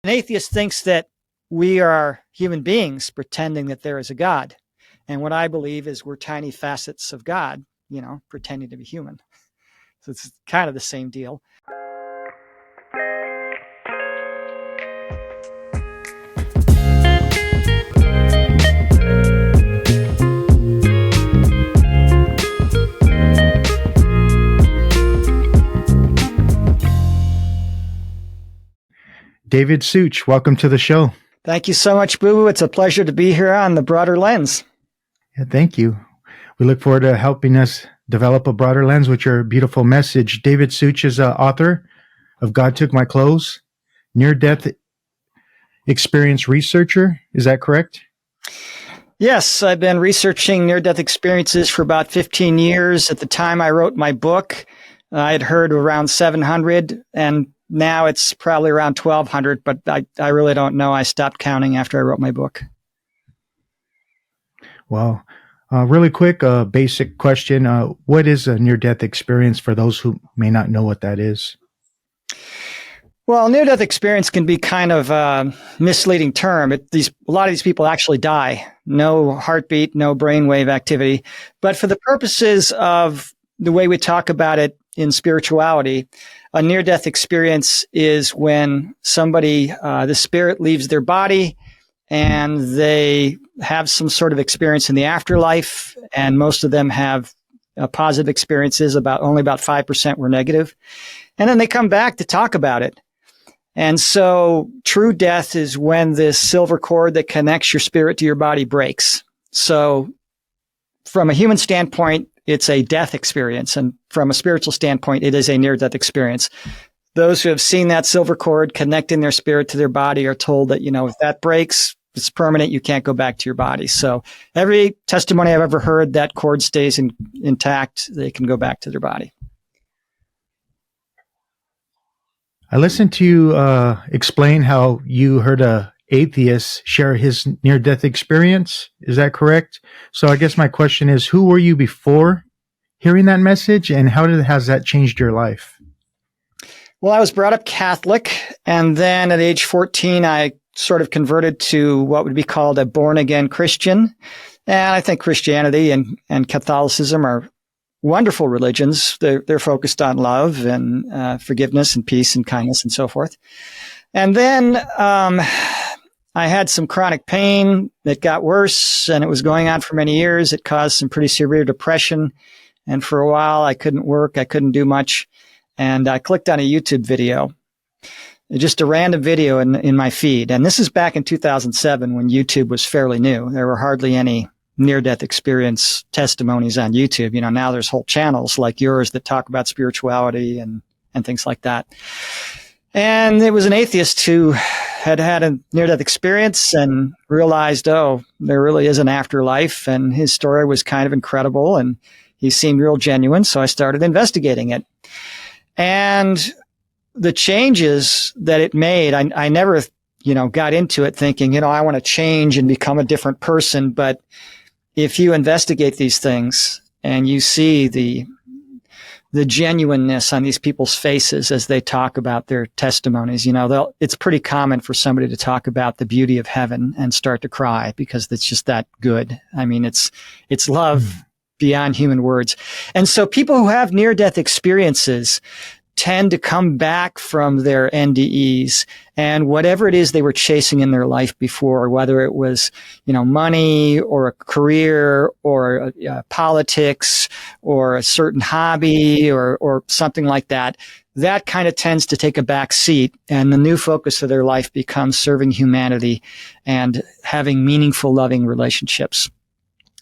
An atheist thinks that we are human beings pretending that there is a God. And what I believe is we're tiny facets of God, pretending to be human. So it's kind of the same deal. David Suich, welcome to the show. Thank you so much, Boo Boo. It's a pleasure to be here on the Broader Lens. Yeah, thank you. We look forward to helping us develop a broader lens with your beautiful message. David Suich is an author of God Took My Clothes, near-death experience researcher. Is that correct? Yes, I've been researching near-death experiences for about 15 years. At the time I wrote my book, I had heard around 700, and now it's probably around 1,200, but I really don't know. I stopped counting after I wrote my book. Well, really quick, basic question. What is a near-death experience for those who may not know what that is? Well, near-death experience can be kind of a misleading term. A lot of these people actually die. No heartbeat, no brainwave activity. But for the purposes of the way we talk about it in spirituality, a near-death experience is when somebody, the spirit leaves their body and they have some sort of experience in the afterlife, and most of them have positive experiences. Only about 5% were negative. And then they come back to talk about it. And so true death is when this silver cord that connects your spirit to your body breaks. So from a human standpoint, it's a death experience. And from a spiritual standpoint, it is a near-death experience. Those who have seen that silver cord connecting their spirit to their body are told that, if that breaks, it's permanent. You can't go back to your body. So every testimony I've ever heard, that cord stays intact. They can go back to their body. I listened to you explain how you heard a atheist share his near-death experience. Is that correct? So I guess my question is, who were you before hearing that message, and how has that changed your life? Well, I was brought up Catholic, and then at age 14, I sort of converted to what would be called a born-again Christian. And I think Christianity and Catholicism are wonderful religions. They're focused on love and forgiveness and peace and kindness and so forth. And then I had some chronic pain that got worse, and it was going on for many years. It caused some pretty severe depression. And for a while, I couldn't work. I couldn't do much. And I clicked on a YouTube video, just a random video in my feed. And this is back in 2007 when YouTube was fairly new. There were hardly any near-death experience testimonies on YouTube. Now there's whole channels like yours that talk about spirituality and things like that. And it was an atheist who had a near-death experience and realized, there really is an afterlife. And his story was kind of incredible, and he seemed real genuine. So I started investigating it. And the changes that it made, I never, got into it thinking, I want to change and become a different person. But if you investigate these things and you see the genuineness on these people's faces as they talk about their testimonies, it's pretty common for somebody to talk about the beauty of heaven and start to cry because it's just that good. I mean, it's love beyond human words. And so people who have near-death experiences tend to come back from their NDEs and whatever it is they were chasing in their life before, whether it was, money or a career or politics or a certain hobby or something like that, that kind of tends to take a back seat, and the new focus of their life becomes serving humanity and having meaningful, loving relationships.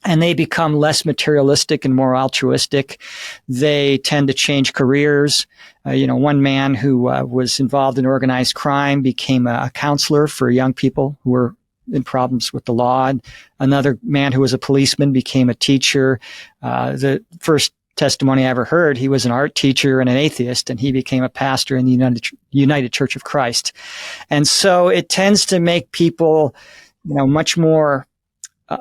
And they become less materialistic and more altruistic. They tend to change careers. One man who was involved in organized crime became a counselor for young people who were in problems with the law. Another man who was a policeman became a teacher. The first testimony I ever heard, he was an art teacher and an atheist, and he became a pastor in the United Church of Christ. And so it tends to make people, much more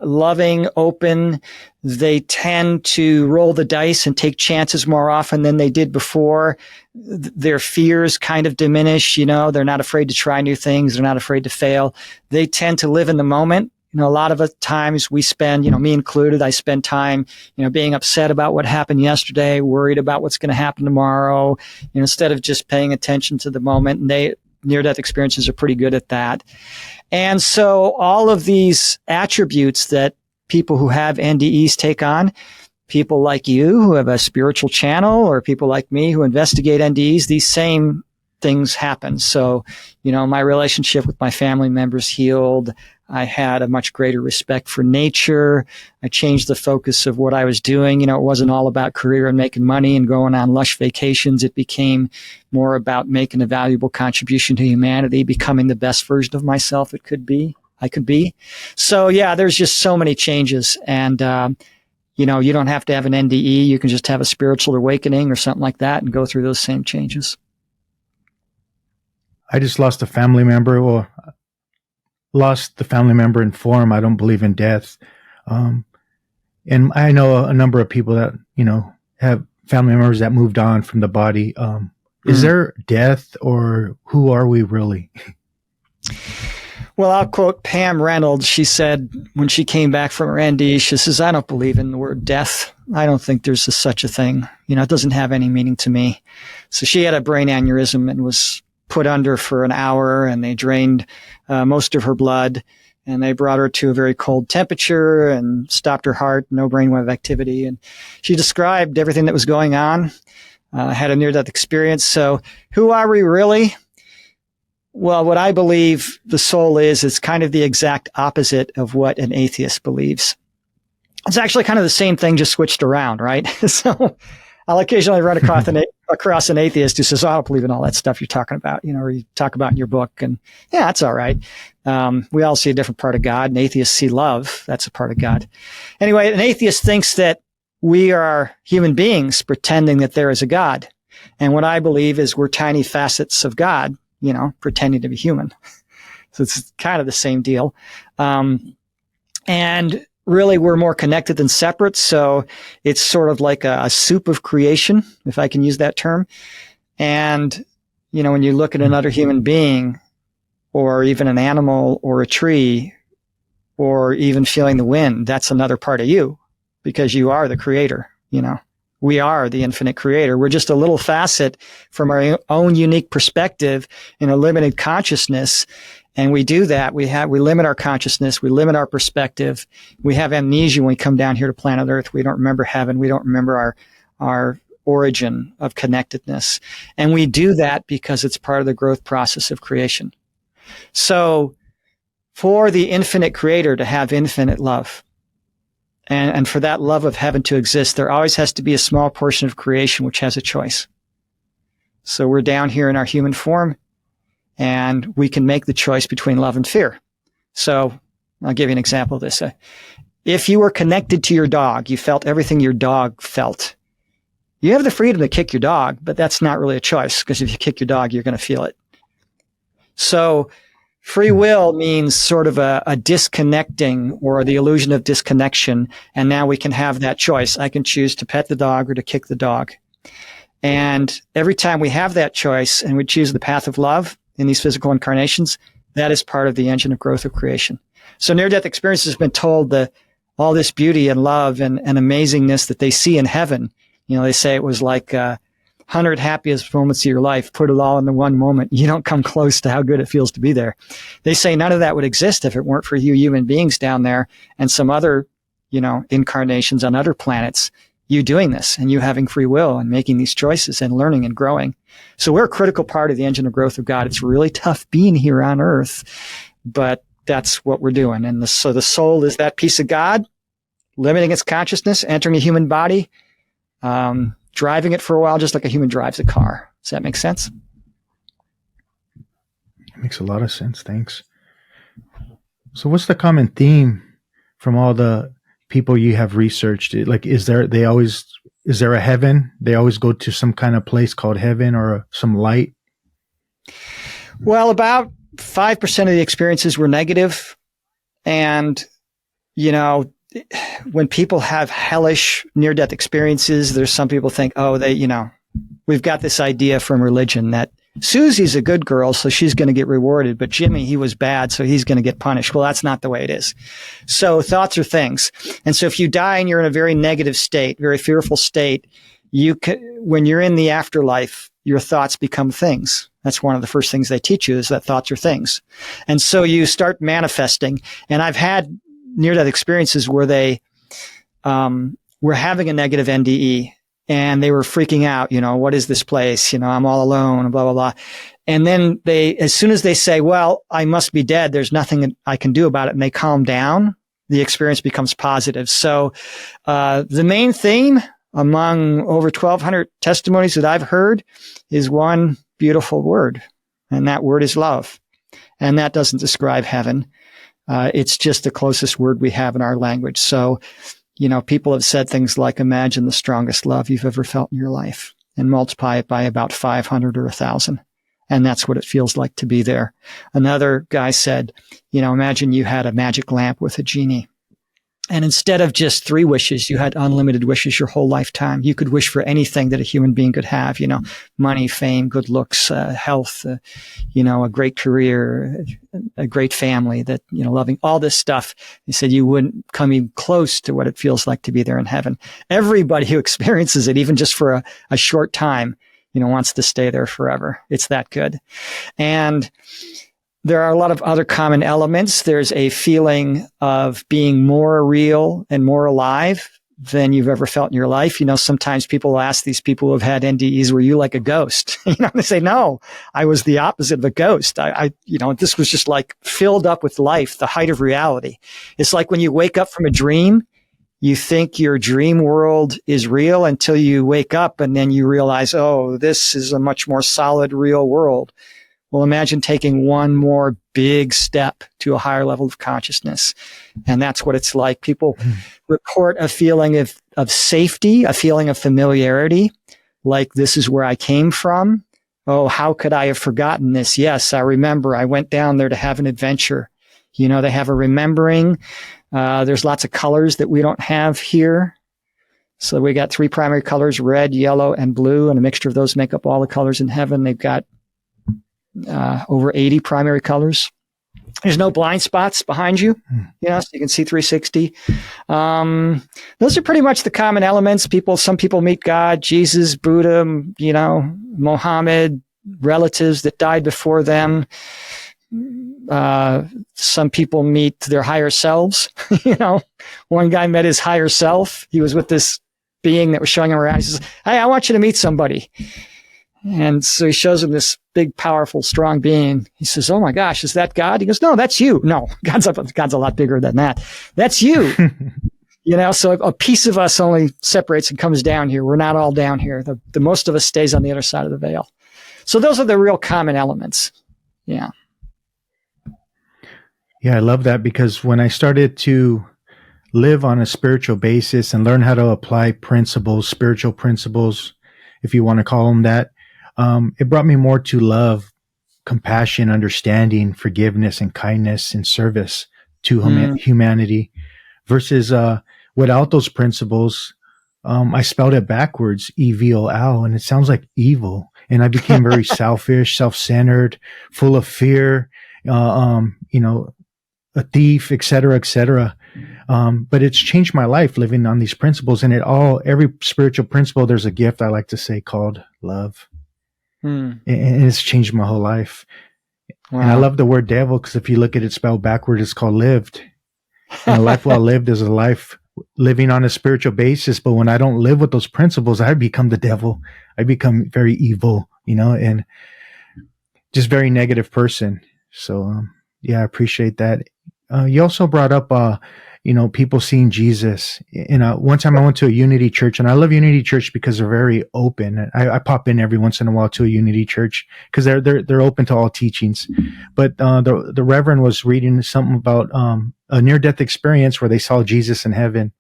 loving, open. They tend to roll the dice and take chances more often than they did before. Their fears kind of diminish. They're not afraid to try new things. They're not afraid to fail. They tend to live in the moment. A lot of the times we spend, me included, I spend time, being upset about what happened yesterday, worried about what's going to happen tomorrow, instead of just paying attention to the moment. And near-death experiences are pretty good at that. And so all of these attributes that people who have NDEs take on, people like you who have a spiritual channel, or people like me who investigate NDEs, these same things happen. So, my relationship with my family members healed. I had a much greater respect for nature. I changed the focus of what I was doing. It wasn't all about career and making money and going on lush vacations. It became more about making a valuable contribution to humanity, becoming the best version of myself I could be. So yeah, there's just so many changes. And, you don't have to have an NDE. You can just have a spiritual awakening or something like that and go through those same changes. I just lost a family member, or lost the family member in form. I don't believe in death. And I know a number of people that, have family members that moved on from the body. Is there death, or who are we really? Well, I'll quote Pam Reynolds. She said when she came back from her ND, she says, I don't believe in the word death. I don't think there's such a thing. It doesn't have any meaning to me. So she had a brain aneurysm and was put under for an hour, and they drained most of her blood, and they brought her to a very cold temperature and stopped her heart, no brainwave activity. And she described everything that was going on, had a near-death experience. So who are we really? Well, what I believe the soul is kind of the exact opposite of what an atheist believes. It's actually kind of the same thing, just switched around, right? So I'll occasionally run across an atheist who says, I don't believe in all that stuff you're talking about, or you talk about in your book. And yeah, that's all right. We all see a different part of God, and atheists see love. That's a part of God. Anyway, an atheist thinks that we are human beings pretending that there is a God. And what I believe is we're tiny facets of God, pretending to be human. So it's kind of the same deal. And really, we're more connected than separate. So it's sort of like a soup of creation, if I can use that term. And, when you look at another human being, or even an animal or a tree, or even feeling the wind, that's another part of you, because you are the creator. We are the infinite creator. We're just a little facet from our own unique perspective in a limited consciousness. And we do that. We limit our consciousness. We limit our perspective. We have amnesia when we come down here to planet Earth. We don't remember heaven. We don't remember our origin of connectedness. And we do that because it's part of the growth process of creation. So for the infinite creator to have infinite love, and for that love of heaven to exist, there always has to be a small portion of creation which has a choice. So we're down here in our human form, and we can make the choice between love and fear. So I'll give you an example of this. If you were connected to your dog, you felt everything your dog felt. You have the freedom to kick your dog, but that's not really a choice, because if you kick your dog, you're going to feel it. So free will means sort of a disconnecting, or the illusion of disconnection. And now we can have that choice. I can choose to pet the dog or to kick the dog. And every time we have that choice and we choose the path of love in these physical incarnations, that is part of the engine of growth of creation. So near-death experience has been told that all this beauty and love and amazingness that they see in heaven, they say it was like 100 happiest moments of your life, put it all in the one moment. You don't come close to how good it feels to be there. They say none of that would exist if it weren't for you human beings down there and some other, incarnations on other planets, you doing this and you having free will and making these choices and learning and growing. So we're a critical part of the engine of growth of God. It's really tough being here on Earth, but that's what we're doing. And so the soul is that piece of God, limiting its consciousness, entering a human body, driving it for a while, just like a human drives a car. Does that make sense? It makes a lot of sense. Thanks. So what's the common theme from all the people you have researched? Like, is there a heaven? They always go to some kind of place called heaven, or some light? Well, about 5% of the experiences were negative, and you know, when people have hellish near-death experiences, there's some people think, oh, we've got this idea from religion that Susie's a good girl, so she's going to get rewarded, but Jimmy, he was bad, so he's going to get punished. Well, that's not the way it is. So thoughts are things. And so if you die and you're in a very negative state, very fearful state, when you're in the afterlife, your thoughts become things. That's one of the first things they teach you, is that thoughts are things. And so you start manifesting. And I've had near-death experiences where they were having a negative NDE and they were freaking out, what is this place? I'm all alone, blah, blah, blah. And then as soon as they say, well, I must be dead, there's nothing I can do about it, and they calm down, the experience becomes positive. So the main theme among over 1,200 testimonies that I've heard is one beautiful word, and that word is love. And that doesn't describe heaven. It's just the closest word we have in our language. So, people have said things like, imagine the strongest love you've ever felt in your life and multiply it by about 500 or 1,000. And that's what it feels like to be there. Another guy said, imagine you had a magic lamp with a genie. And instead of just 3 wishes, you had unlimited wishes your whole lifetime. You could wish for anything that a human being could have, money, fame, good looks, health, a great career, a great family, that, loving, all this stuff. He said you wouldn't come even close to what it feels like to be there in heaven. Everybody who experiences it, even just for a short time, wants to stay there forever. It's that good. And there are a lot of other common elements. There's a feeling of being more real and more alive than you've ever felt in your life. Sometimes people will ask these people who have had NDEs, were you like a ghost? They say, no, I was the opposite of a ghost. This was just like filled up with life, the height of reality. It's like when you wake up from a dream, you think your dream world is real until you wake up and then you realize, oh, this is a much more solid, real world. Well, imagine taking one more big step to a higher level of consciousness. And that's what it's like. People report a feeling of safety, a feeling of familiarity, like this is where I came from. Oh, how could I have forgotten this? Yes, I remember. I went down there to have an adventure. They have a remembering. There's lots of colors that we don't have here. So we got 3 primary colors, red, yellow, and blue, and a mixture of those make up all the colors in heaven. They've got over 80 primary colors. There's no blind spots behind you, so you can see 360. Those are pretty much the common elements. Some people meet God, Jesus, Buddha, Mohammed, relatives that died before them. Some people meet their higher selves. One guy met his higher self. He was with this being that was showing him around. He says, hey, I want you to meet somebody. And so he shows him this big, powerful, strong being. He says, oh my gosh, is that God? He goes, no, that's you. No, God's a lot bigger than that. That's you. So a piece of us only separates and comes down here. We're not all down here. The most of us stays on the other side of the veil. So those are the real common elements. Yeah. Yeah, I love that, because when I started to live on a spiritual basis and learn how to apply principles, spiritual principles, if you want to call them that, it brought me more to love, compassion, understanding, forgiveness, and kindness and service to humanity, versus without those principles, I spelled it backwards, EVOL, and it sounds like evil. And I became very selfish, self-centered, full of fear, a thief, et cetera, et cetera. But it's changed my life living on these principles, and every spiritual principle, there's a gift I like to say called love. And it's changed my whole life. Wow. And I love the word devil, because if you look at it spelled backward, it's called lived. And a life well lived is a life living on a spiritual basis. But when I don't live with those principles, I become the devil. I become very evil, and just very negative person. So, I appreciate that. You also brought up, people seeing Jesus. One time I went to a Unity church, and I love Unity church because they're very open. I pop in every once in a while to a Unity church because they're open to all teachings. But the Reverend was reading something about a near-death experience where they saw Jesus in heaven,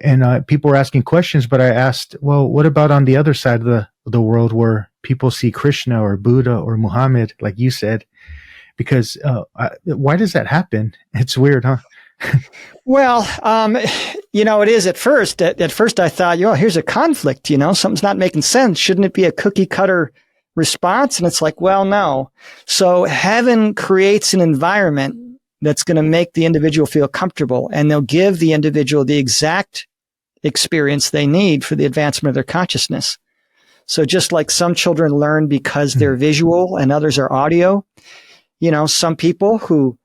and people were asking questions. But I asked, well, what about on the other side of the world where people see Krishna or Buddha or Muhammad, like you said? Because why does that happen? It's weird, huh? Well, it is at first. At first I thought, here's a conflict, something's not making sense. Shouldn't it be a cookie cutter response? And it's like, well, no. So heaven creates an environment that's going to make the individual feel comfortable, and they'll give the individual the exact experience they need for the advancement of their consciousness. So just like some children learn because they're visual and others are audio, some people who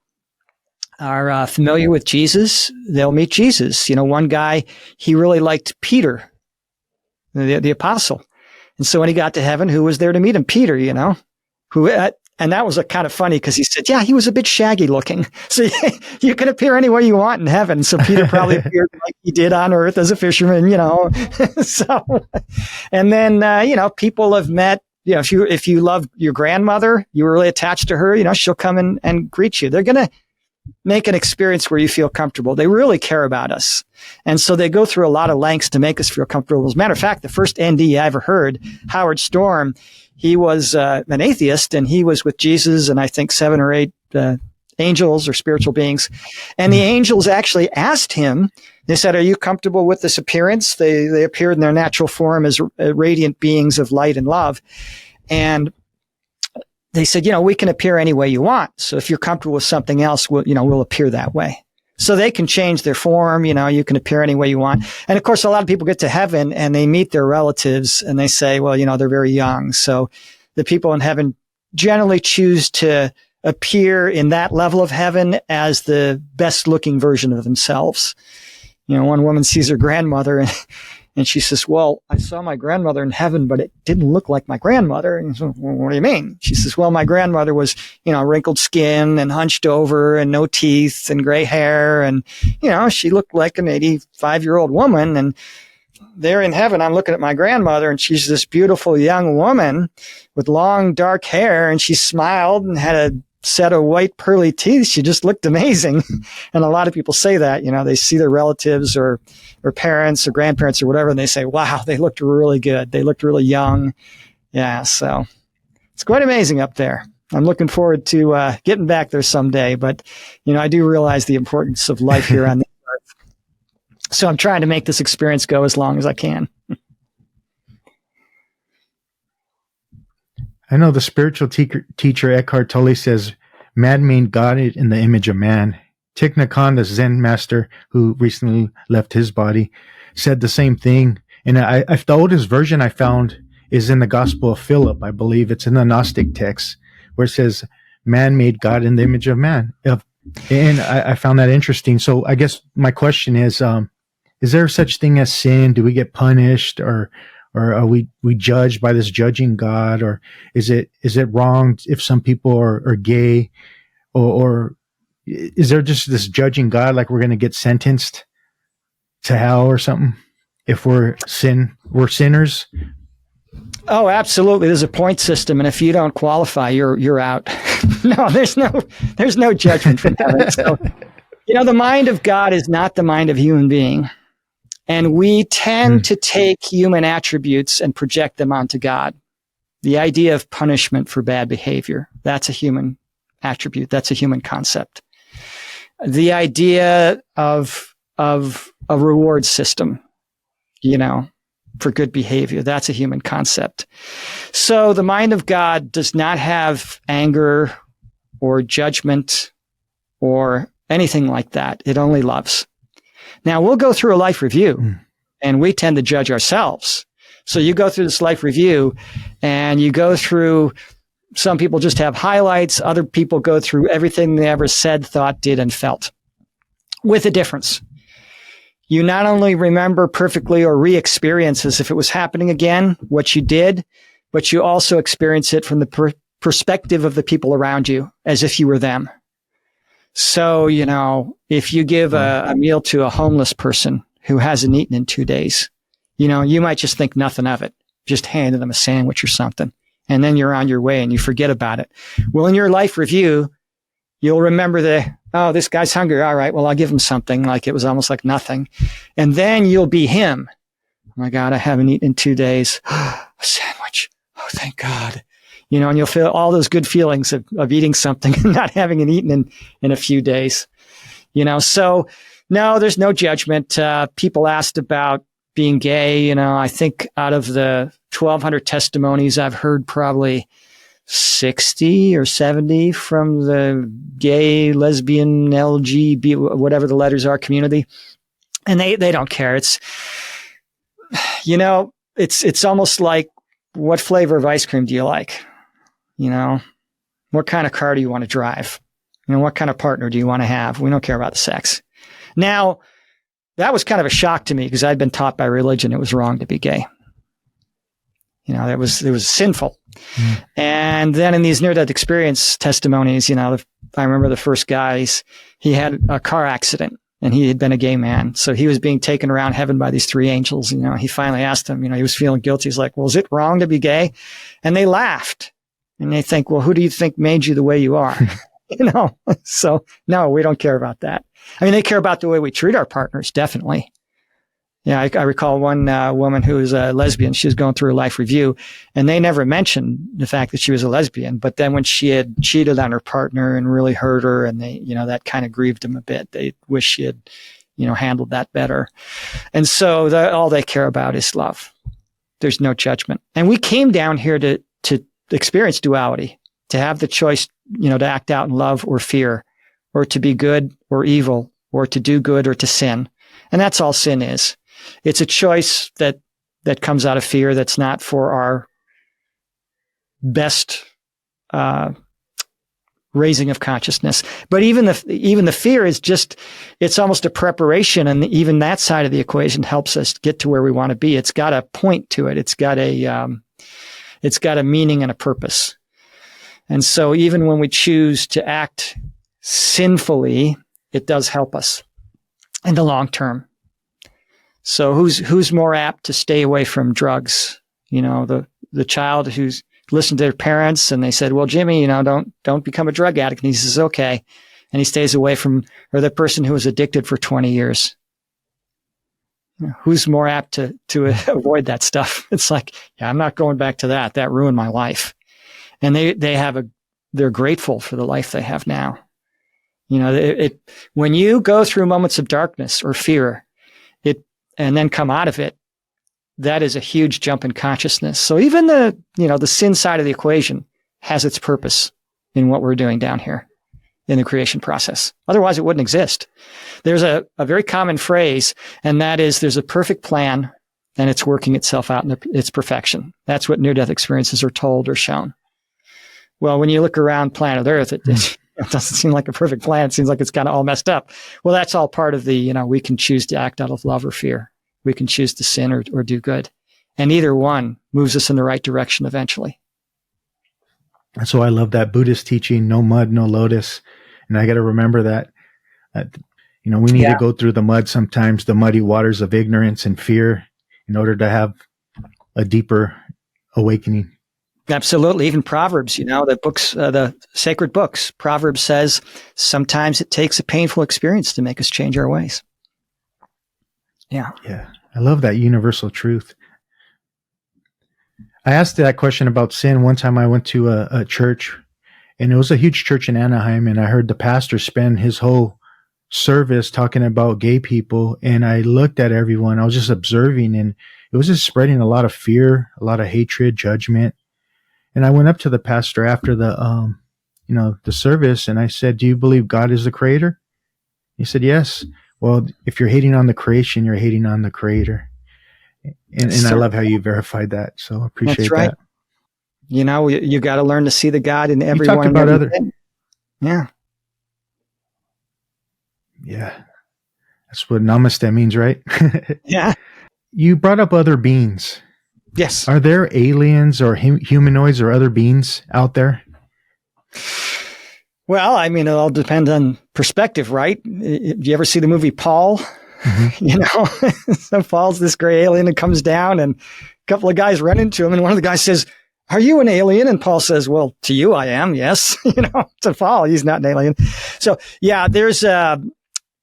are familiar with Jesus, they'll meet Jesus. One guy, he really liked Peter, the apostle. And so when he got to heaven, who was there to meet him? Peter, and that was kind of funny because he said, he was a bit shaggy looking. So you can appear any way you want in heaven. So Peter probably appeared like he did on earth as a fisherman, So, and then, people have met, if you love your grandmother, you were really attached to her, she'll come in and greet you. They're going to make an experience where you feel comfortable. They really care about us. And so they go through a lot of lengths to make us feel comfortable. As a matter of fact, the first ND I ever heard, Howard Storm, he was an atheist, and he was with Jesus and I think 7 or 8 angels or spiritual beings. And the angels actually asked him, they said, are you comfortable with this appearance? They appeared in their natural form as radiant beings of light and love. And they said, we can appear any way you want. So if you're comfortable with something else, we'll appear that way. So they can change their form. You can appear any way you want. And of course, a lot of people get to heaven and they meet their relatives and they say, well, they're very young. So the people in heaven generally choose to appear in that level of heaven as the best looking version of themselves. One woman sees her grandmother and she says, well, I saw my grandmother in heaven, but it didn't look like my grandmother. And so, well, what do you mean? She says, well, my grandmother was, wrinkled skin and hunched over and no teeth and gray hair. And, she looked like an 85-year-old woman. And there in heaven, I'm looking at my grandmother and she's this beautiful young woman with long dark hair. And she smiled and had a set of white pearly teeth. She just looked amazing. And a lot of people say that, they see their relatives or parents or grandparents or whatever, and they say, wow, they looked really good. They looked really young. Yeah. So it's quite amazing up there. I'm looking forward to getting back there someday, but I do realize the importance of life here on the earth. So I'm trying to make this experience go as long as I can. I know the spiritual teacher Eckhart Tolle says, man made God in the image of man. Thich Nhat Hanh, the Zen master who recently left his body, said the same thing. And the oldest version I found is in the Gospel of Philip. I believe it's in the Gnostic text where it says, man made God in the image of man. And I found that interesting. So I guess my question is there such thing as sin? Do we get punished or are we judged by this judging God? Or is it wrong if some people are gay? Or is there just this judging God, like we're going to get sentenced to hell or something if we're sinners? Oh, absolutely. There's a point system, and if you don't qualify, you're out. No, there's no judgment from heaven. So, the mind of God is not the mind of a human being. And we tend to take human attributes and project them onto God. The idea of punishment for bad behavior, that's a human attribute. That's a human concept. The idea of a reward system, for good behavior, that's a human concept. So the mind of God does not have anger or judgment or anything like that. It only loves. Now, we'll go through a life review, and we tend to judge ourselves. So you go through this life review, and you go through, some people just have highlights. Other people go through everything they ever said, thought, did, and felt, with a difference. You not only remember perfectly or re-experience as if it was happening again, what you did, but you also experience it from the perspective of the people around you, as if you were them. So, if you give a meal to a homeless person who hasn't eaten in 2 days, you might just think nothing of it. Just handed them a sandwich or something. And then you're on your way and you forget about it. Well, in your life review, you'll remember this guy's hungry. All right, well, I'll give him something. Like it was almost like nothing. And then you'll be him. Oh my God, I haven't eaten in 2 days. A sandwich. Oh, thank God. And you'll feel all those good feelings of eating something and not having it eaten in a few days. So no, there's no judgment. People asked about being gay. I think out of the 1,200 testimonies, I've heard probably 60 or 70 from the gay, lesbian, LGBT, whatever the letters are, community. And they don't care. It's almost like, what flavor of ice cream do you like? What kind of car do you want to drive? What kind of partner do you want to have? We don't care about the sex. Now, that was kind of a shock to me because I'd been taught by religion it was wrong to be gay. It was sinful. Mm. And then in these near-death experience testimonies, I remember the first guy, he had a car accident and he had been a gay man. So he was being taken around heaven by these three angels. He finally asked them, he was feeling guilty. He's like, well, is it wrong to be gay? And they laughed and they think, well, who do you think made you the way you are? So no, we don't care about that. I mean, they care about the way we treat our partners, definitely. Yeah, I recall one woman who was a lesbian. She was going through a life review, and they never mentioned the fact that she was a lesbian. But then when she had cheated on her partner and really hurt her, and they, that kind of grieved them a bit. They wish she had, handled that better. And so all they care about is love. There's no judgment. And we came down here to experience duality, to have the choice, to act out in love or fear, or to be good or evil, or to do good or to sin. And that's all sin is. It's a choice that comes out of fear that's not for our best raising of consciousness. But even the fear is just, it's almost a preparation, and even that side of the equation helps us get to where we want to be. It's got a point to it. It's got a meaning and a purpose. And so even when we choose to act sinfully, it does help us in the long term. So who's more apt to stay away from drugs? The child who's listened to their parents and they said, well, Jimmy, don't become a drug addict. And he says, okay. And he stays away from, or the person who was addicted for 20 years. Who's more apt to avoid that stuff? It's like, yeah, I'm not going back to that. That ruined my life. And they're grateful for the life they have now. When you go through moments of darkness or fear, and then come out of it, that is a huge jump in consciousness. So even the sin side of the equation has its purpose in what we're doing down here in the creation process. Otherwise, it wouldn't exist. There's a very common phrase, and that is, there's a perfect plan and it's working itself out in its perfection. That's what near-death experiences are told or shown. Well, when you look around planet Earth, it doesn't seem like a perfect plan. It seems like it's kind of all messed up. Well, that's all part of the, we can choose to act out of love or fear. We can choose to sin or do good. And either one moves us in the right direction eventually. So I love that Buddhist teaching, no mud, no lotus. And I got to remember that, we need to go through the mud sometimes, the muddy waters of ignorance and fear, in order to have a deeper awakening. Absolutely. Even Proverbs, the books, the sacred books, Proverbs says sometimes it takes a painful experience to make us change our ways. Yeah. Yeah. I love that universal truth. I asked that question about sin. One time I went to a church, and it was a huge church in Anaheim, and I heard the pastor spend his whole service talking about gay people. And I looked at everyone. I was just observing, and it was just spreading a lot of fear, a lot of hatred, judgment. And I went up to the pastor after the service, and I said, "Do you believe God is the creator?" He said, "Yes." Well, if you're hating on the creation, you're hating on the creator. And I love how you verified that. So I appreciate That's right. that. You got to learn to see the God in everyone. You talked about other. Yeah. Yeah. That's what namaste means, right? Yeah. You brought up other beings. Yes. Are there aliens or humanoids or other beings out there? Well, I mean, it all depends on perspective, right? Do you ever see the movie Paul? Mm-hmm. So Paul's this gray alien that comes down, and a couple of guys run into him, and one of the guys says, "Are you an alien?" And Paul says, "Well, to you, I am. Yes." To Paul, he's not an alien. So yeah, there's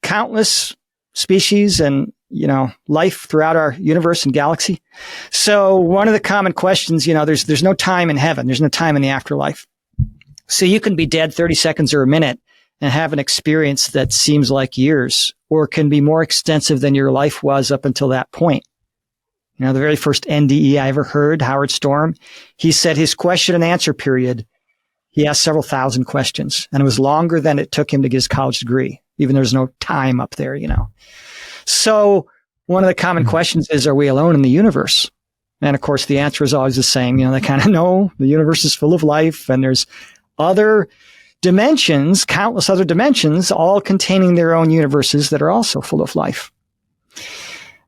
countless species and, life throughout our universe and galaxy. So one of the common questions, there's no time in heaven. There's no time in the afterlife. So you can be dead 30 seconds or a minute and have an experience that seems like years or can be more extensive than your life was up until that point. You know, the very first NDE I ever heard, Howard Storm, he said his question and answer period, he asked several thousand questions, and it was longer than it took him to get his college degree. Even there's no time up there, you know. So one of the common questions is, are we alone in the universe? And of course, the answer is always the same. You know, they kind of know the universe is full of life, and there's other dimensions, countless other dimensions, all containing their own universes that are also full of life.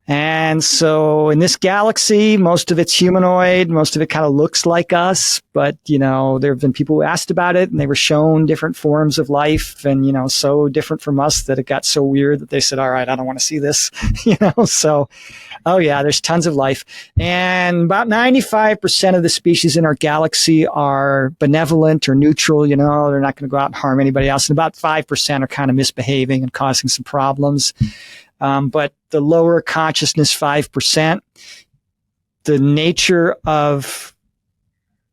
And so in this galaxy, most of it's humanoid, most of it kind of looks like us, but, you know, there have been people who asked about it and they were shown different forms of life and, you know, so different from us that it got so weird that they said, all right, I don't want to see this, you know, so, oh yeah, there's tons of life. And about 95% of the species in our galaxy are benevolent or neutral, you know, they're not going to go out and harm anybody else. And about 5% are kind of misbehaving and causing some problems. But the lower consciousness 5%, the nature of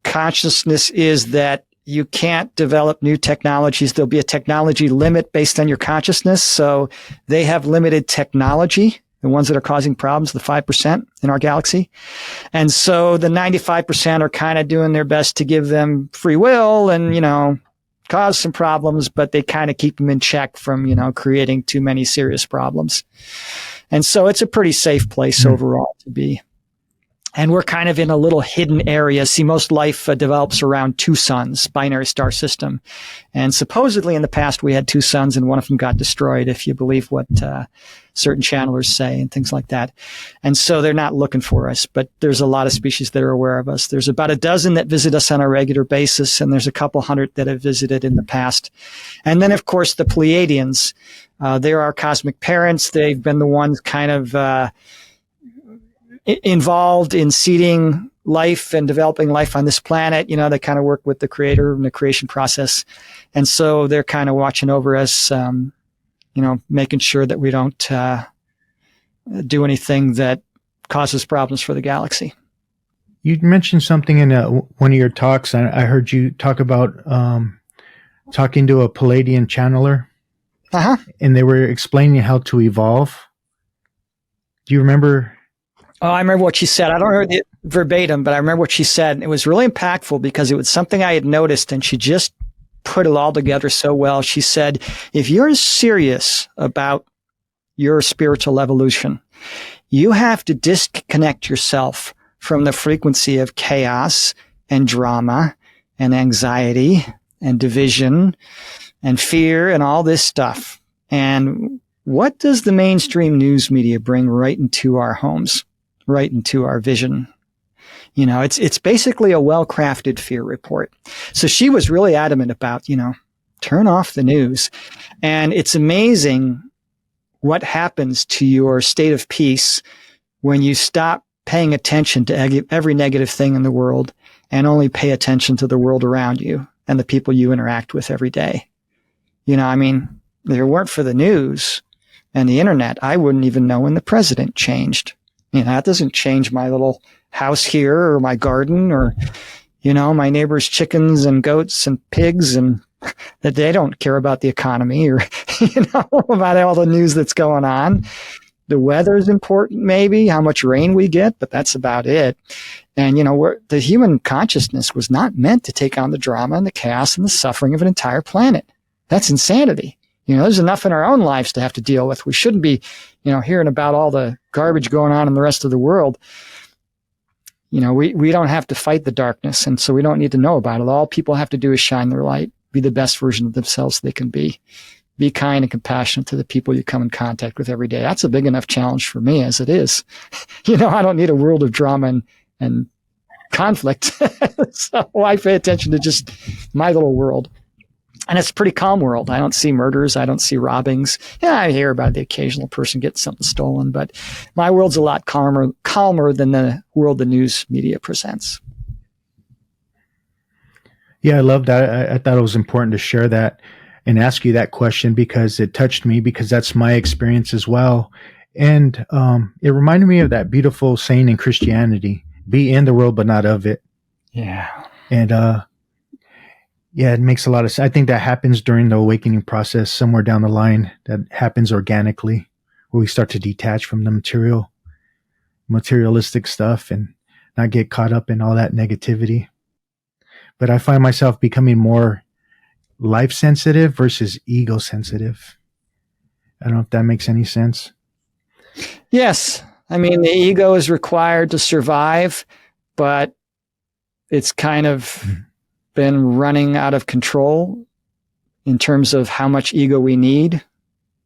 consciousness is that you can't develop new technologies. There'll be a technology limit based on your consciousness. So they have limited technology, the ones that are causing problems, the 5% in our galaxy. And so the 95% are kind of doing their best to give them free will and, you know, cause some problems, but they kind of keep them in check from, you know, creating too many serious problems. And so it's a pretty safe place overall to be. And we're kind of in a little hidden area. See, most life develops around two suns, binary star system. And supposedly in the past, we had two suns and one of them got destroyed, if you believe what certain channelers say and things like that. And so they're not looking for us, but there's a lot of species that are aware of us. There's about a dozen that visit us on a regular basis, and there's a couple hundred that have visited in the past. And then, of course, the Pleiadians. They're our cosmic parents. They've been the ones kind of involved in seeding life and developing life on this planet. You know, they kind of work with the creator in the creation process. And so they're kind of watching over us, you know, making sure that we don't do anything that causes problems for the galaxy. You mentioned something in one of your talks. I heard you talk about talking to a Pleiadian channeler. Uh-huh. And they were explaining how to evolve. Do you remember? Oh, I remember what she said. I don't remember it verbatim, but I remember what she said. It was really impactful because it was something I had noticed, and she just put it all together so well. She said, if you're serious about your spiritual evolution, you have to disconnect yourself from the frequency of chaos and drama and anxiety and division and fear and all this stuff. And what does the mainstream news media bring right into our homes, right into our vision? You know, it's basically a well-crafted fear report. So she was really adamant about, you know, turn off the news. And it's amazing what happens to your state of peace when you stop paying attention to every negative thing in the world and only pay attention to the world around you and the people you interact with every day. You know, I mean, if it weren't for the news and the internet, I wouldn't even know when the president changed. You know, that doesn't change my little house here or my garden or, you know, my neighbor's chickens and goats and pigs, and that they don't care about the economy or, you know, about all the news that's going on. The weather is important, maybe how much rain we get, but that's about it. And, you know, the human consciousness was not meant to take on the drama and the chaos and the suffering of an entire planet. That's insanity. You know, there's enough in our own lives to have to deal with. We shouldn't be, you know, hearing about all the garbage going on in the rest of the world. You know, we don't have to fight the darkness, and so we don't need to know about it. All people have to do is shine their light, be the best version of themselves they can be. Be kind and compassionate to the people you come in contact with every day. That's a big enough challenge for me as it is. You know, I don't need a world of drama and conflict. So I pay attention to just my little world. And it's a pretty calm world. I don't see murders. I don't see robbings. Yeah, I hear about the occasional person getting something stolen, but my world's a lot calmer than the world the news media presents. Yeah, I love that. I thought it was important to share that and ask you that question because it touched me, because that's my experience as well. And it reminded me of that beautiful saying in Christianity, be in the world, but not of it. Yeah. And Yeah, it makes a lot of sense. I think that happens during the awakening process somewhere down the line. That happens organically, where we start to detach from the materialistic stuff and not get caught up in all that negativity. But I find myself becoming more life sensitive versus ego sensitive. I don't know if that makes any sense. Yes. I mean, the ego is required to survive, but it's kind of been running out of control in terms of how much ego we need.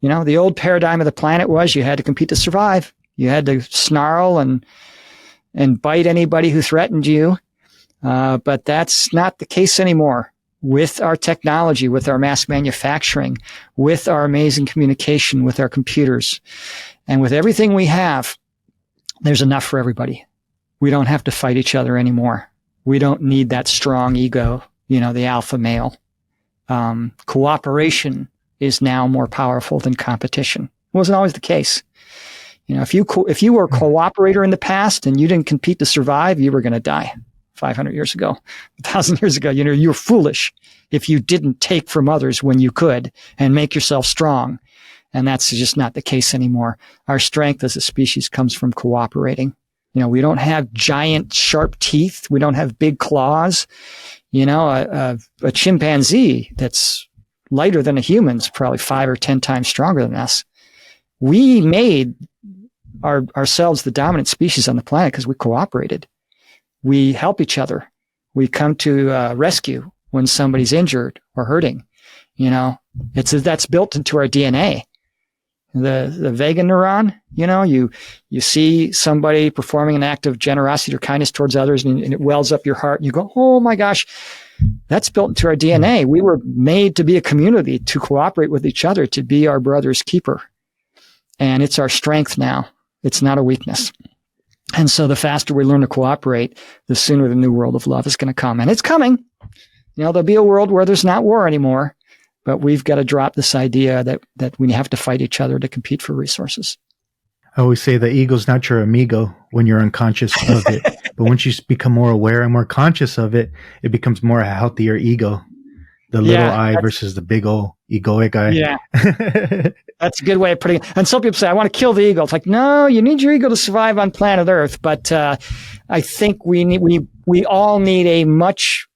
You know, the old paradigm of the planet was you had to compete to survive. You had to snarl and bite anybody who threatened you. But that's not the case anymore. With our technology, with our mass manufacturing, with our amazing communication, with our computers, and with everything we have, there's enough for everybody. We don't have to fight each other anymore. We don't need that strong ego, you know, the alpha male. Cooperation is now more powerful than competition. It wasn't always the case. You know, if you were a cooperator in the past and you didn't compete to survive, you were going to die 500 years ago, 1,000 years ago. You know, you were foolish if you didn't take from others when you could and make yourself strong. And that's just not the case anymore. Our strength as a species comes from cooperating. You know, we don't have giant sharp teeth. We don't have big claws. You know, a chimpanzee that's lighter than a human's probably 5 or 10 times stronger than us. We made ourselves the dominant species on the planet because we cooperated. We help each other. We come to rescue when somebody's injured or hurting. You know, that's built into our DNA. The vagus neuron, you know, you see somebody performing an act of generosity or kindness towards others and it wells up your heart and you go, oh my gosh, that's built into our DNA. We were made to be a community, to cooperate with each other, to be our brother's keeper. And it's our strength now. It's not a weakness. And so the faster we learn to cooperate, the sooner the new world of love is going to come. And it's coming. You know, there'll be a world where there's not war anymore. But we've got to drop this idea that we have to fight each other to compete for resources. I always say the ego's not your amigo when you're unconscious of it. But once you become more aware and more conscious of it, it becomes more a healthier ego. The little I versus the big old egoic I. Yeah. That's a good way of putting it. And some people say, I want to kill the ego. It's like, no, you need your ego to survive on planet Earth. But I think we all need a much,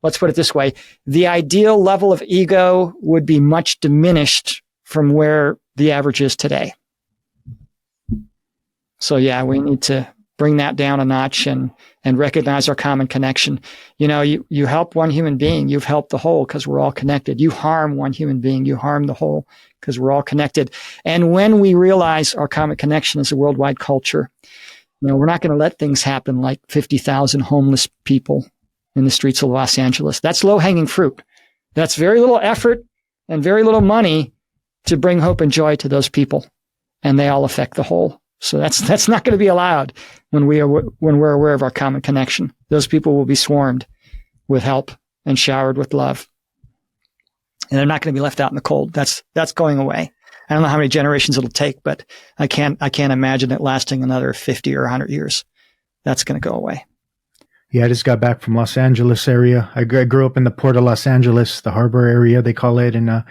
let's put it this way, the ideal level of ego would be much diminished from where the average is today. So yeah, we need to bring that down a notch and recognize our common connection. You know, you help one human being, you've helped the whole because we're all connected. You harm one human being, you harm the whole because we're all connected. And when we realize our common connection is a worldwide culture, you know, we're not going to let things happen like 50,000 homeless people in the streets of Los Angeles. That's low-hanging fruit. That's very little effort and very little money to bring hope and joy to those people. And they all affect the whole. So that's not going to be allowed when we're aware of our common connection. Those people will be swarmed with help and showered with love. And they're not going to be left out in the cold. That's going away. I don't know how many generations it'll take, but I can't imagine it lasting another 50 or 100 years. That's going to go away. Yeah, I just got back from Los Angeles area. I grew up in the Port of Los Angeles, the harbor area, they call it. And,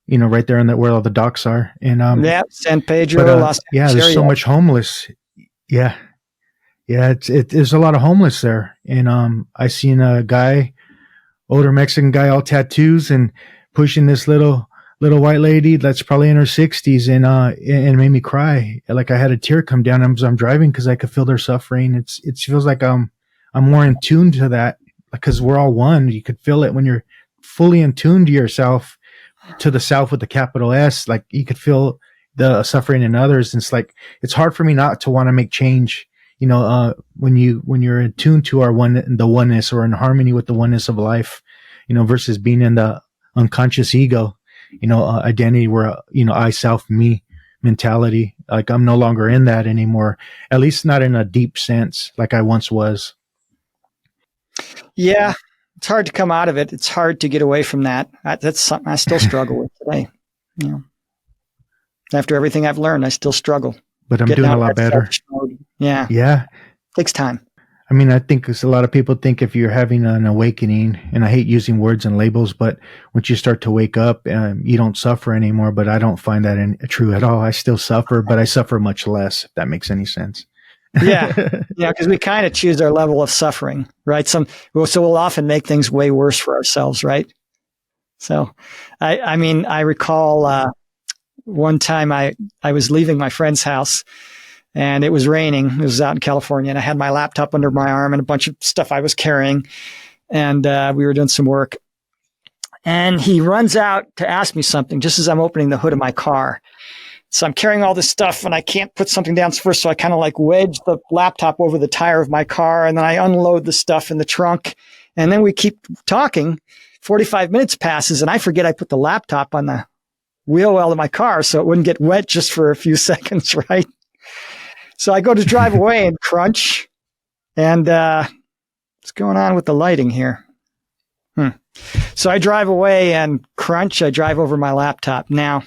you know, right there in where all the docks are. And, San Pedro, Los Angeles. Yeah, there's so much homeless. Yeah. Yeah. There's a lot of homeless there. And, I seen a guy, older Mexican guy, all tattoos and pushing this little white lady that's probably in her 60s and it made me cry. Like I had a tear come down as I'm driving because I could feel their suffering. It feels like, I'm more in tune to that because we're all one. You could feel it when you're fully in tune to yourself, to the self with the capital S. Like you could feel the suffering in others. And it's like, it's hard for me not to want to make change. You know, when you're in tune to the oneness or in harmony with the oneness of life, you know, versus being in the unconscious ego, you know, identity where, you know, I, self, me mentality. Like I'm no longer in that anymore, at least not in a deep sense like I once was. Yeah, it's hard to come out of it. It's hard to get away from that. That's something I still struggle with today. You know, after everything I've learned, I still struggle. But I'm doing a lot better. Yeah. Yeah. Takes time. I mean, I think 'cause a lot of people think if you're having an awakening, and I hate using words and labels, but once you start to wake up, you don't suffer anymore. But I don't find that true at all. I still suffer, but I suffer much less, if that makes any sense. Yeah. Yeah. Because we kind of choose our level of suffering, right? So we'll often make things way worse for ourselves, right? So, I mean, I recall one time I was leaving my friend's house and it was raining. It was out in California and I had my laptop under my arm and a bunch of stuff I was carrying. And we were doing some work. And he runs out to ask me something just as I'm opening the hood of my car. So I'm carrying all this stuff and I can't put something down first. So I kind of like wedge the laptop over the tire of my car and then I unload the stuff in the trunk. And then we keep talking. 45 minutes passes and I forget I put the laptop on the wheel well of my car so it wouldn't get wet just for a few seconds, right? So I go to drive away and crunch. And what's going on with the lighting here? So I drive away and crunch. I drive over my laptop. Now,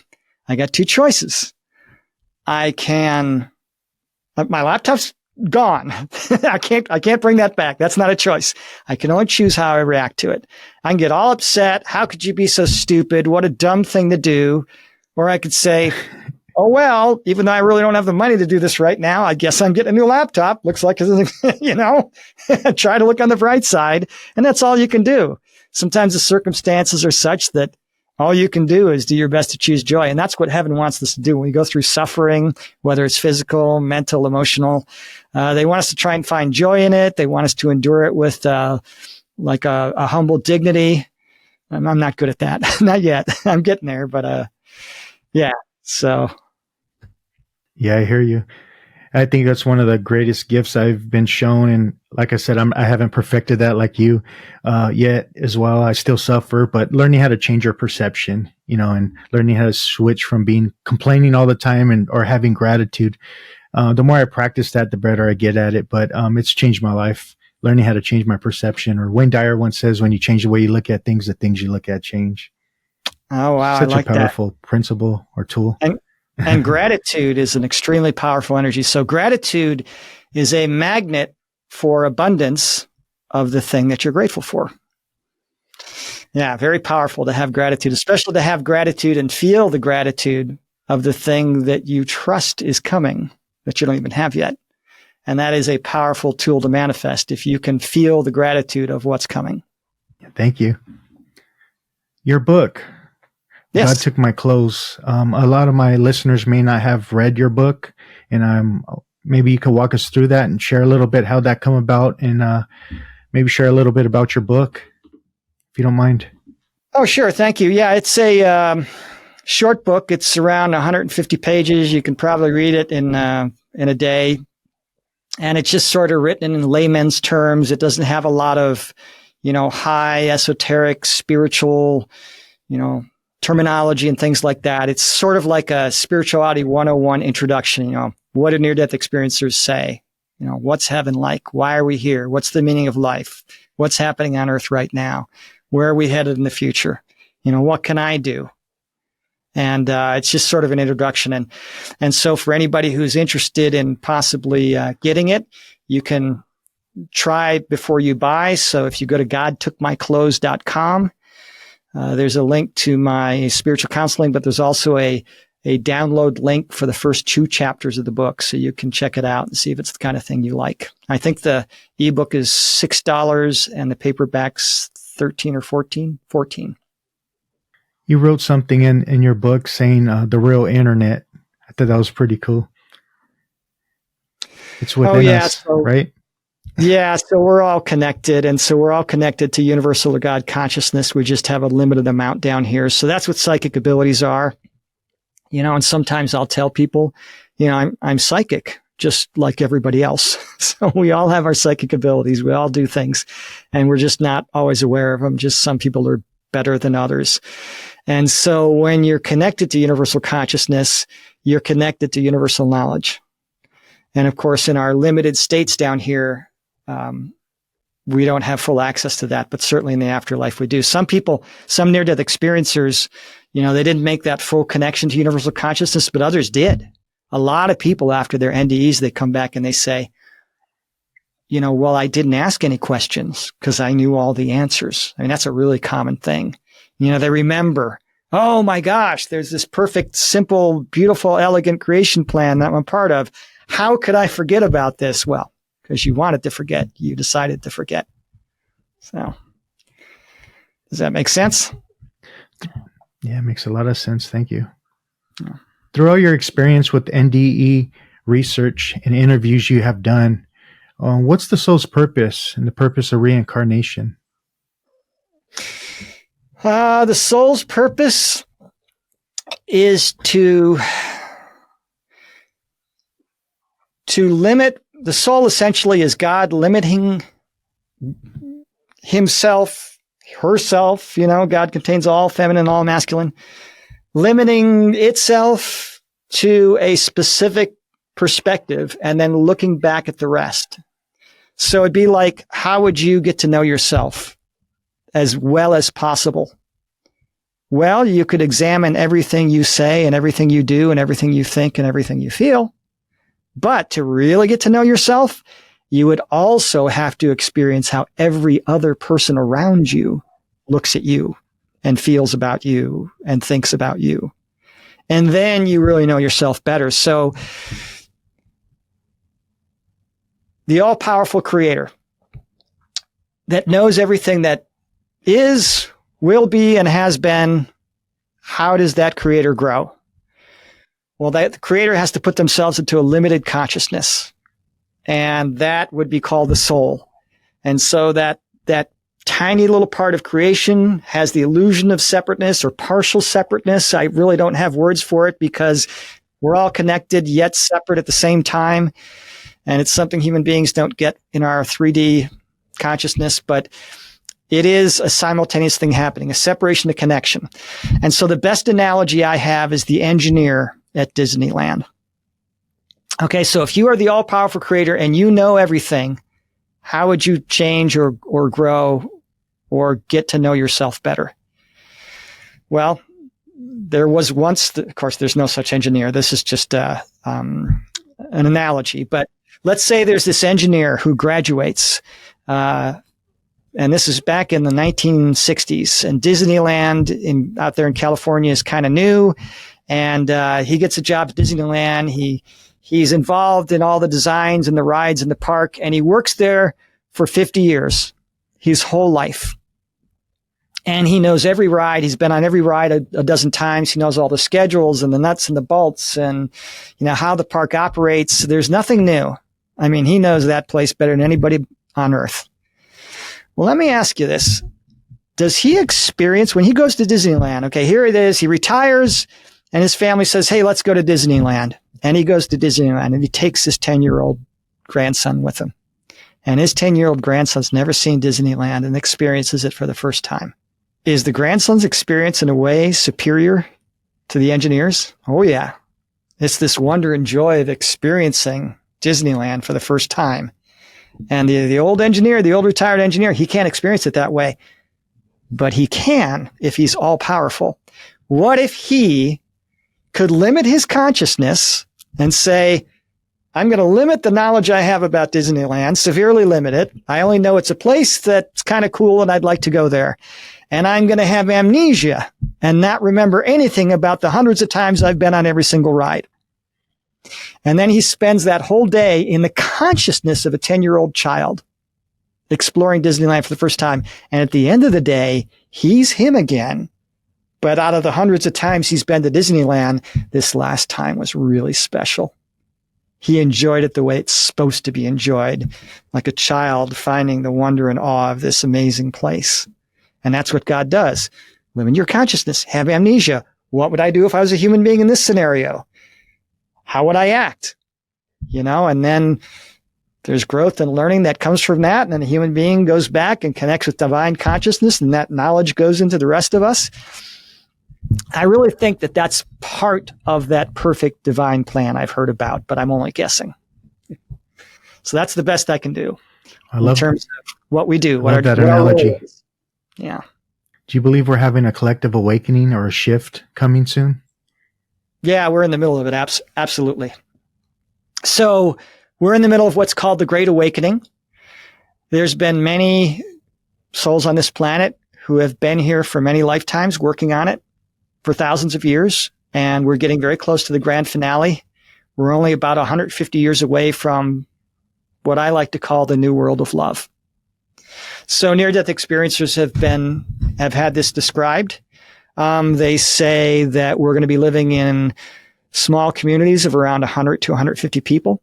I got two choices. I can, my laptop's gone. I can't bring that back. That's not a choice. I can only choose how I react to it. I can get all upset. How could you be so stupid? What a dumb thing to do. Or I could say, oh, well, even though I really don't have the money to do this right now, I guess I'm getting a new laptop. Looks like, try to look on the bright side. And that's all you can do. Sometimes the circumstances are such that all you can do is do your best to choose joy. And that's what heaven wants us to do. When we go through suffering, whether it's physical, mental, emotional, they want us to try and find joy in it. They want us to endure it with like a humble dignity. I'm not good at that. Not yet. I'm getting there, but yeah. So. Yeah, I hear you. I think that's one of the greatest gifts I've been shown. And like I said, I haven't perfected that like you yet as well. I still suffer, but learning how to change your perception, and learning how to switch from complaining all the time or having gratitude. The more I practice that, the better I get at it. But it's changed my life, learning how to change my perception. Or Wayne Dyer once says, when you change the way you look at things, the things you look at change. Oh, wow. Such I like a powerful principle or tool. And gratitude is an extremely powerful energy. So gratitude is a magnet for abundance of the thing that you're grateful for. Yeah, very powerful to have gratitude, especially to have gratitude and feel the gratitude of the thing that you trust is coming that you don't even have yet. And that is a powerful tool to manifest if you can feel the gratitude of what's coming. Thank you. Your book. Yes. God Took My Clothes. A lot of my listeners may not have read your book, and maybe you could walk us through that and share a little bit how that come about, and maybe share a little bit about your book, if you don't mind. Oh, sure. Thank you. Yeah, it's a short book. It's around 150 pages. You can probably read it in a day, and it's just sort of written in layman's terms. It doesn't have a lot of, high esoteric, spiritual, terminology and things like that. It's sort of like a spirituality 101 introduction. What do near-death experiencers say? What's heaven like? Why are we here? What's the meaning of life? What's happening on earth right now? Where are we headed in the future? What can I do? And it's just sort of an introduction. And so for anybody who's interested in possibly getting it, you can try before you buy. So if you go to godtookmyclothes.com, there's a link to my spiritual counseling, but there's also a download link for the first 2 chapters of the book. So you can check it out and see if it's the kind of thing you like. I think the ebook is $6 and the paperback's $13 or $14. You wrote something in your book saying the real internet. I thought that was pretty cool. It's within us, right? Yeah, so we're all connected. And so we're all connected to universal or God consciousness. We just have a limited amount down here. So that's what psychic abilities are. And sometimes I'll tell people, I'm psychic, just like everybody else. So we all have our psychic abilities. We all do things, and we're just not always aware of them. Just some people are better than others. And so when you're connected to universal consciousness, you're connected to universal knowledge. And of course, in our limited states down here, we don't have full access to that, but certainly in the afterlife we do. Some people, some near-death experiencers, they didn't make that full connection to universal consciousness, but others did. A lot of people after their NDEs, they come back and they say, well, I didn't ask any questions because I knew all the answers. I mean, that's a really common thing. They remember, oh my gosh, there's this perfect, simple, beautiful, elegant creation plan that I'm part of. How could I forget about this? Well, because you wanted to forget. You decided to forget. So, does that make sense? Yeah, it makes a lot of sense. Thank you. Yeah. Through all your experience with NDE research and interviews you have done, what's the soul's purpose and the purpose of reincarnation? The soul's purpose is to limit. The soul essentially is God limiting himself, herself. God contains all feminine, all masculine, limiting itself to a specific perspective and then looking back at the rest. So it'd be like, how would you get to know yourself as well as possible? Well, you could examine everything you say and everything you do and everything you think and everything you feel. But to really get to know yourself, you would also have to experience how every other person around you looks at you and feels about you and thinks about you. And then you really know yourself better. So the all-powerful creator that knows everything that is, will be, and has been, how does that creator grow? Well, the creator has to put themselves into a limited consciousness, and that would be called the soul. And so that tiny little part of creation has the illusion of separateness or partial separateness. I really don't have words for it because we're all connected yet separate at the same time. And it's something human beings don't get in our 3D consciousness, but it is a simultaneous thing happening, a separation to connection. And so the best analogy I have is the engineer at Disneyland. Okay, so if you are the all-powerful creator and you know everything, how would you change or grow or get to know yourself better? Well, there was once, of course, there's no such engineer. This is just an analogy. But let's say there's this engineer who graduates, and this is back in the 1960s. And Disneyland out there in California is kind of new. And he gets a job at Disneyland. He's involved in all the designs and the rides in the park, and he works there for 50 years, his whole life. And he knows every ride. He's been on every ride a dozen times. He knows all the schedules and the nuts and the bolts and, how the park operates. There's nothing new. I mean, he knows that place better than anybody on earth. Well, let me ask you this. Does he experience, when he goes to Disneyland, okay, here it is, he retires, and his family says, hey, let's go to Disneyland. And he goes to Disneyland, and he takes his 10-year-old grandson with him. And his 10-year-old grandson's never seen Disneyland and experiences it for the first time. Is the grandson's experience in a way superior to the engineer's? Oh, yeah. It's this wonder and joy of experiencing Disneyland for the first time. And the old engineer, the old retired engineer, he can't experience it that way. But he can if he's all powerful. What if he could limit his consciousness and say, I'm going to limit the knowledge I have about Disneyland, severely limit it. I only know it's a place that's kind of cool and I'd like to go there. And I'm going to have amnesia and not remember anything about the hundreds of times I've been on every single ride. And then he spends that whole day in the consciousness of a 10-year-old child exploring Disneyland for the first time. And at the end of the day, he's him again. But out of the hundreds of times he's been to Disneyland, this last time was really special. He enjoyed it the way it's supposed to be enjoyed, like a child finding the wonder and awe of this amazing place. And that's what God does. Limit your consciousness, have amnesia. What would I do if I was a human being in this scenario? How would I act? And then there's growth and learning that comes from that. And then a human being goes back and connects with divine consciousness, and that knowledge goes into the rest of us. I really think that that's part of that perfect divine plan I've heard about, but I'm only guessing. So that's the best I can do in terms of what we do. I love that analogy. Yeah. Do you believe we're having a collective awakening or a shift coming soon? Yeah, we're in the middle of it. Absolutely. So we're in the middle of what's called the Great Awakening. There's been many souls on this planet who have been here for many lifetimes working on it for thousands of years. And we're getting very close to the grand finale. We're only about 150 years away from what I like to call the new world of love. So near-death experiencers have had this described. They say that we're going to be living in small communities of around 100 to 150 people.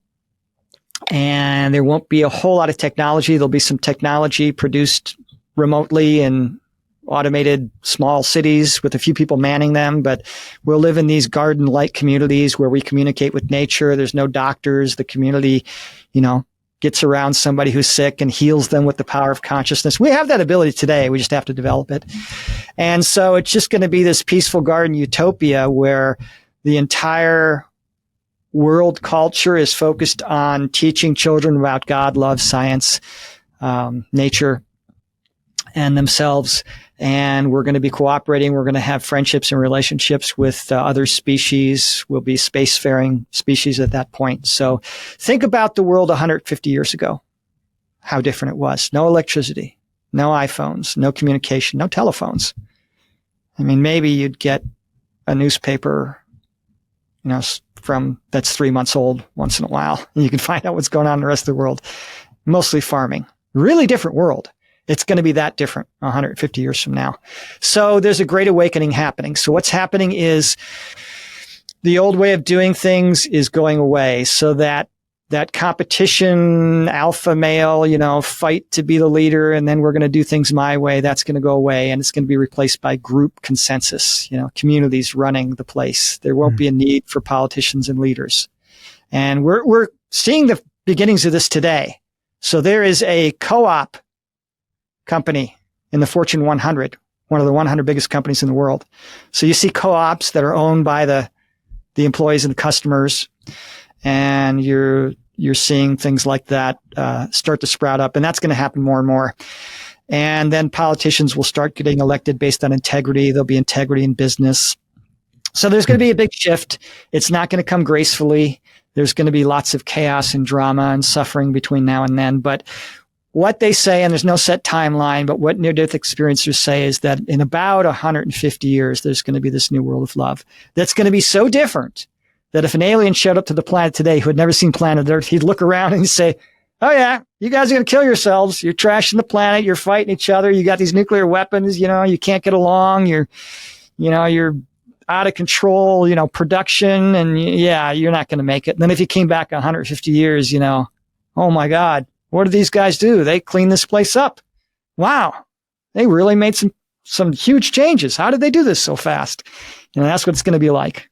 And there won't be a whole lot of technology. There'll be some technology produced remotely in automated small cities with a few people manning them, but we'll live in these garden-like communities where we communicate with nature. There's no doctors. The community, gets around somebody who's sick and heals them with the power of consciousness. We have that ability today. We just have to develop it. And so it's just going to be this peaceful garden utopia where the entire world culture is focused on teaching children about God, love, science, nature, and themselves. And we're going to be cooperating. We're going to have friendships and relationships with other species. We'll be spacefaring species at that point. So think about the world 150 years ago, how different it was. No electricity, no iPhones, no communication, no telephones. I mean, maybe you'd get a newspaper, from that's 3 months old once in a while, and you can find out what's going on in the rest of the world. Mostly farming. Really different world. It's going to be that different 150 years from now. So there's a great awakening happening. So what's happening is the old way of doing things is going away. So that competition, alpha male, fight to be the leader, and then we're going to do things my way, that's going to go away, and it's going to be replaced by group consensus, communities running the place. There won't be a need for politicians and leaders. And we're seeing the beginnings of this today. So there is a co-op company in the Fortune 100, one of the 100 biggest companies in the world. So you see co-ops that are owned by the employees and the customers, and you're seeing things like that start to sprout up, and that's going to happen more and more. And then politicians will start getting elected based on integrity. There'll be integrity in business. So there's going to be a big shift. It's not going to come gracefully. There's going to be lots of chaos and drama and suffering between now and then, but what they say, and there's no set timeline, but what near-death experiencers say is that in about 150 years, there's going to be this new world of love that's going to be so different that if an alien showed up to the planet today who had never seen planet Earth, he'd look around and he'd say, oh yeah, you guys are going to kill yourselves. You're trashing the planet. You're fighting each other. You got these nuclear weapons. You can't get along. You're out of control, production. And yeah, you're not going to make it. And then if you came back 150 years, oh my God. What do these guys do? They clean this place up. Wow. They really made some huge changes. How did they do this so fast? That's what it's going to be like.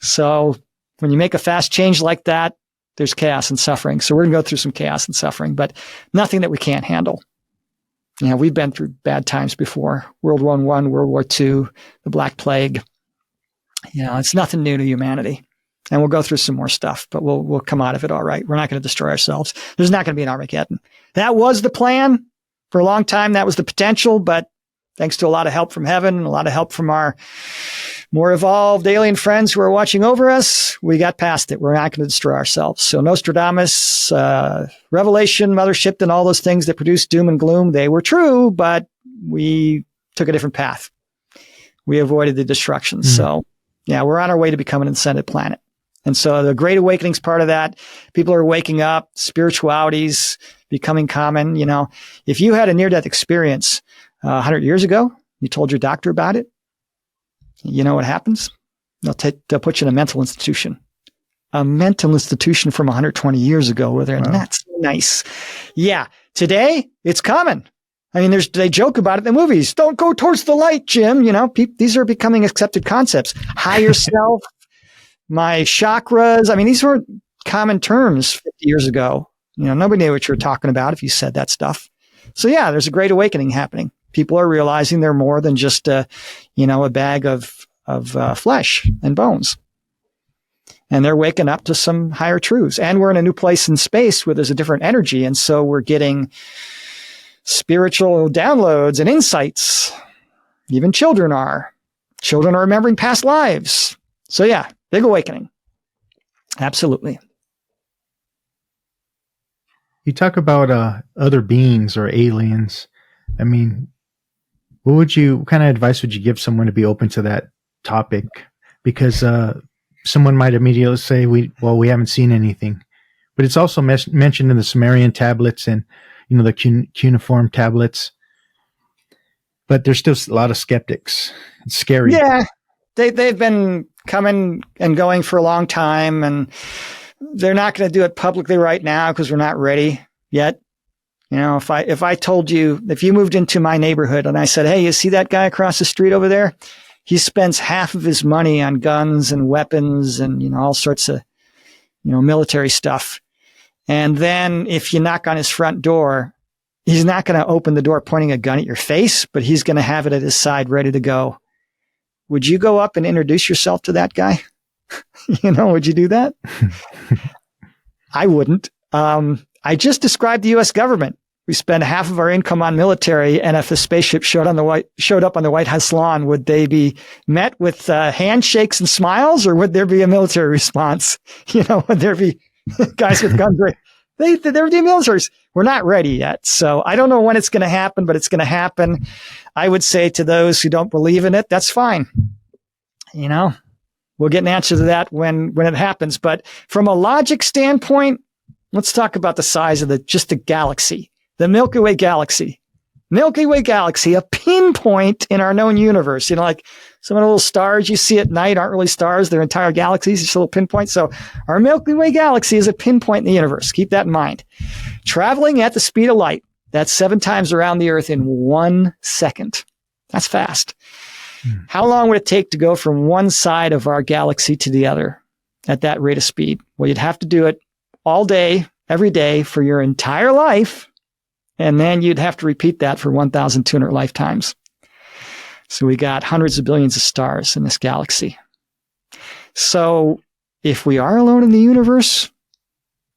So when you make a fast change like that, there's chaos and suffering. So we're going to go through some chaos and suffering, but nothing that we can't handle. We've been through bad times before. World War I, World War II, the Black Plague. It's nothing new to humanity. And we'll go through some more stuff, but we'll come out of it all right. We're not going to destroy ourselves. There's not going to be an Armageddon. That was the plan for a long time. That was the potential, but thanks to a lot of help from heaven, a lot of help from our more evolved alien friends who are watching over us, we got past it. We're not going to destroy ourselves. So Nostradamus, Revelation, Mothership, and all those things that produce doom and gloom, they were true, but we took a different path. We avoided the destruction. So we're on our way to becoming an ascended planet. And so the Great Awakening's part of that. People are waking up, spirituality's becoming common. If you had a near-death experience 100 years ago, you told your doctor about it, you know what happens? They'll put you in a mental institution. A mental institution from 120 years ago where they're not so nice. Yeah. Today, it's common. I mean, they joke about it in the movies. Don't go towards the light, Jim. These are becoming accepted concepts. Higher self, my chakras. I mean, these weren't common terms 50 years ago. Nobody knew what you were talking about if you said that stuff. So yeah, there's a great awakening happening. People are realizing they're more than just a bag of flesh and bones. And they're waking up to some higher truths. And we're in a new place in space where there's a different energy. And so we're getting spiritual downloads and insights. Even children are. Children are remembering past lives. So yeah, big awakening. Absolutely. You talk about other beings or aliens. I mean, what kind of advice would you give someone to be open to that topic? Because someone might immediately say, we haven't seen anything. But it's also mentioned in the Sumerian tablets and, the cuneiform tablets. But there's still a lot of skeptics. It's scary. Yeah, they've been coming and going for a long time, and they're not going to do it publicly right now because we're not ready yet. If I told you, if you moved into my neighborhood and I said, hey, you see that guy across the street over there? He spends half of his money on guns and weapons and, all sorts of, military stuff. And then if you knock on his front door, he's not going to open the door pointing a gun at your face, but he's going to have it at his side ready to go. Would you go up and introduce yourself to that guy? Would you do that? I wouldn't. I just described the U.S. government. We spend half of our income on military, and if a spaceship showed up on the White House lawn, would they be met with handshakes and smiles, or would there be a military response? Would there be guys with guns? There would be militaries. We're not ready yet, so I don't know when it's going to happen, but it's going to happen. I would say to those who don't believe in it, that's fine. We'll get an answer to that when it happens. But from a logic standpoint, let's talk about the size of just the galaxy. The Milky Way galaxy. Milky Way galaxy, a pinpoint in our known universe. Like some of the little stars you see at night aren't really stars. They're entire galaxies, just little pinpoints. So our Milky Way galaxy is a pinpoint in the universe. Keep that in mind. Traveling at the speed of light. That's 7 times around the Earth in 1 second. That's fast. How long would it take to go from one side of our galaxy to the other at that rate of speed? Well, you'd have to do it all day, every day for your entire life. And then you'd have to repeat that for 1,200 lifetimes. So we got hundreds of billions of stars in this galaxy. So if we are alone in the universe,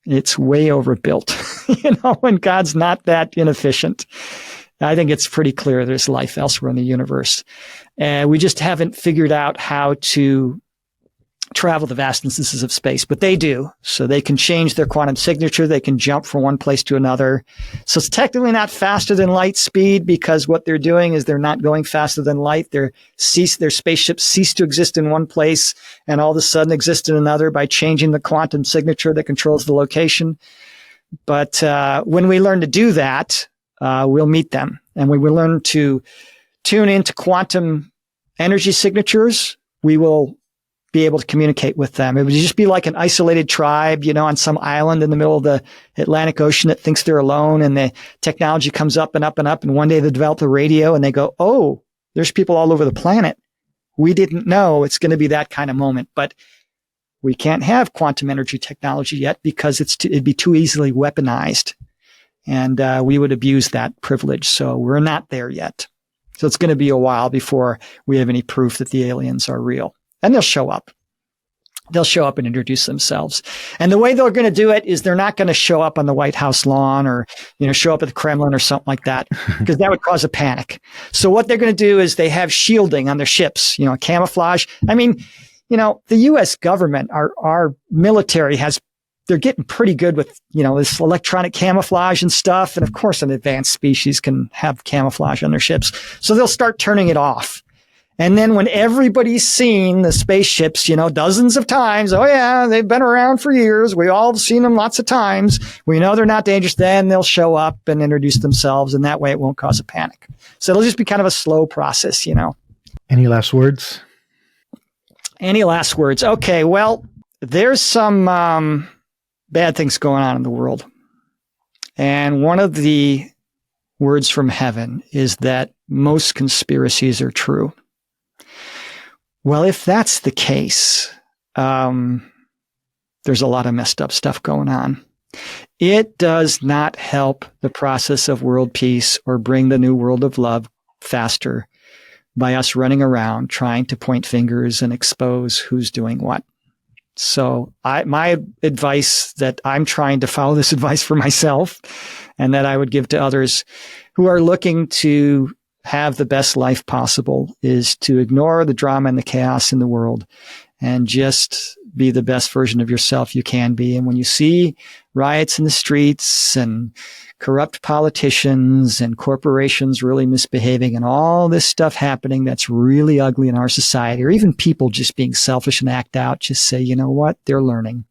it's way overbuilt, and God's not that inefficient. I think it's pretty clear there's life elsewhere in the universe. And we just haven't figured out how to travel the vast distances of space, but they do. So they can change their quantum signature. They can jump from one place to another. So it's technically not faster than light speed, because what they're doing is they're not going faster than light. Their spaceships cease to exist in one place and all of a sudden exist in another by changing the quantum signature that controls the location. But when we learn to do that, we'll meet them. And when we learn to tune into quantum energy signatures, we will be able to communicate with them. It would just be like an isolated tribe, on some island in the middle of the Atlantic Ocean that thinks they're alone, and the technology comes up and up and up. And one day they develop a radio and they go, oh, there's people all over the planet. We didn't know. It's going to be that kind of moment. But we can't have quantum energy technology yet because it'd be too easily weaponized. And we would abuse that privilege. So we're not there yet. So it's going to be a while before we have any proof that the aliens are real. And they'll show up. They'll show up and introduce themselves. And the way they're going to do it is they're not going to show up on the White House lawn or, show up at the Kremlin or something like that, because that would cause a panic. So what they're going to do is they have shielding on their ships, camouflage. I mean, the U.S. government, our military they're getting pretty good with, this electronic camouflage and stuff. And of course, an advanced species can have camouflage on their ships. So they'll start turning it off. And then when everybody's seen the spaceships, dozens of times, oh yeah, they've been around for years. We all have seen them lots of times. We know they're not dangerous. Then they'll show up and introduce themselves. And that way it won't cause a panic. So it'll just be kind of a slow process, Any last words? Any last words? Okay. Well, there's some, bad things going on in the world. And one of the words from heaven is that most conspiracies are true. Well, if that's the case, there's a lot of messed up stuff going on. It does not help the process of world peace or bring the new world of love faster by us running around trying to point fingers and expose who's doing what. So my advice that I'm trying to follow this advice for myself, and that I would give to others who are looking to have the best life possible is to ignore the drama and the chaos in the world and just be the best version of yourself you can be. And when you see riots in the streets and corrupt politicians and corporations really misbehaving and all this stuff happening that's really ugly in our society, or even people just being selfish and act out, just say, you know what? They're learning.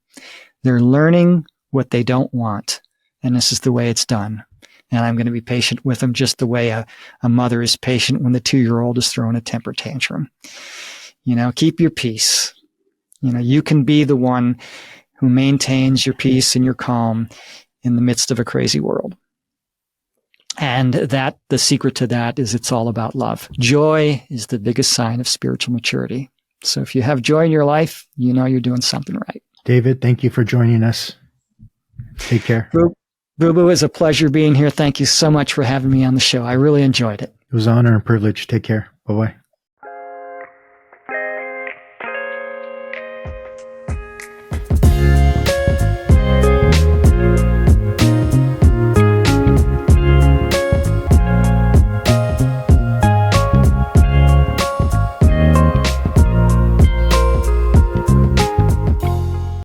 They're learning what they don't want. And this is the way it's done. And I'm going to be patient with them just the way a mother is patient when the 2-year-old is throwing a temper tantrum. Keep your peace. You can be the one who maintains your peace and your calm in the midst of a crazy world. And the secret to that is it's all about love. Joy is the biggest sign of spiritual maturity. So if you have joy in your life, you're doing something right. David, thank you for joining us. Take care. Boo-Boo, it was a pleasure being here. Thank you so much for having me on the show. I really enjoyed it. It was an honor and privilege. Take care. Bye-bye.